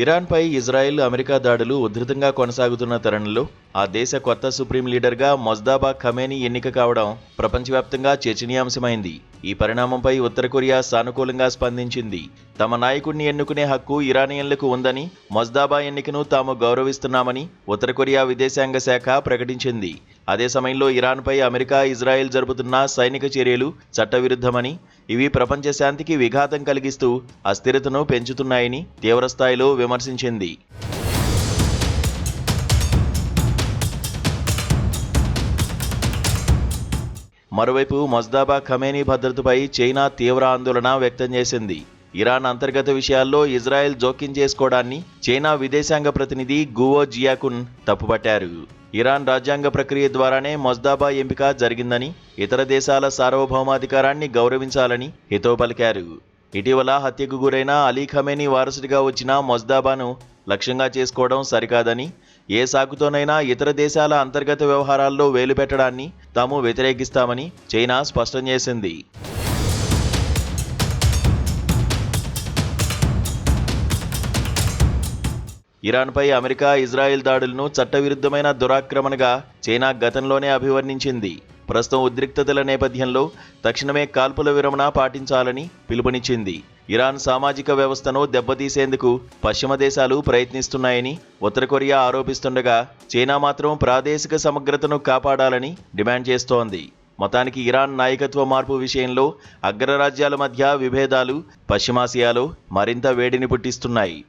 ఇరాన్పై Israel, America దాడులు ఉధృతంగా కొనసాగుతున్న తరుణంలో ఆ దేశ కొత్త సుప్రీం లీడర్గా మొజ్తబా ఖమేనీ ఎన్నిక కావడం ప్రపంచవ్యాప్తంగా చర్చనీయాంశమైంది. ఈ పరిణామంపై ఉత్తర కొరియా సానుకూలంగా స్పందించింది. తమ నాయకుడిని ఎన్నుకునే హక్కు ఇరానియన్లకు ఉందని, మొజ్తబా ఎన్నికను తాము గౌరవిస్తున్నామని ఉత్తర కొరియా విదేశాంగ శాఖ ప్రకటించింది. అదే సమయంలో ఇరాన్పై అమెరికా, ఇజ్రాయెల్ జరుపుతున్న సైనిక చర్యలు చట్టవిరుద్ధమని, ఇవి ప్రపంచ శాంతికి విఘాతం కలిగిస్తూ అస్థిరతను పెంచుతున్నాయని తీవ్రస్థాయిలో విమర్శించింది. మరోవైపు మొజ్తబా ఖమేనీ భద్రతపై చైనా తీవ్ర ఆందోళన వ్యక్తం చేసింది. ఇరాన్ అంతర్గత విషయాల్లో ఇజ్రాయెల్ జోక్యం చేసుకోవడాన్ని చైనా విదేశాంగ ప్రతినిధి గువో జియాకున్ తప్పుపట్టారు. ఇరాన్ రాజ్యాంగ ప్రక్రియ ద్వారానే మొజ్తబా ఎంపిక జరిగిందని, ఇతర దేశాల సార్వభౌమాధికారాన్ని గౌరవించాలని హితవు పలికారు. ఇటీవల హత్యకు గురైన అలీ ఖమేనీ వారసుడిగా వచ్చిన మొజ్తబాను లక్ష్యంగా చేసుకోవడం సరికాదని, ఏ సాకుతోనైనా ఇతర దేశాల అంతర్గత వ్యవహారాల్లో వేలు పెట్టడాన్ని తాము వ్యతిరేకిస్తామని చైనా స్పష్టం చేసింది. ఇరాన్పై అమెరికా, ఇజ్రాయెల్ దాడులను చట్టవిరుద్ధమైన దురాక్రమణగా చైనా గతంలోనే అభివర్ణించింది. ప్రస్తుతం ఉద్రిక్తతల నేపథ్యంలో తక్షణమే కాల్పుల విరమణ పాటించాలని పిలుపునిచ్చింది. ఇరాన్ సామాజిక వ్యవస్థను దెబ్బతీసేందుకు పశ్చిమ దేశాలు ప్రయత్నిస్తున్నాయని ఉత్తర కొరియా ఆరోపిస్తుండగా, చైనా మాత్రం ప్రాదేశిక సమగ్రతను కాపాడాలని డిమాండ్ చేస్తోంది. మొత్తానికి ఇరాన్ నాయకత్వ మార్పు విషయంలో అగ్రరాజ్యాల మధ్య విభేదాలు పశ్చిమాసియాలో మరింత వేడిని పుట్టిస్తున్నాయి.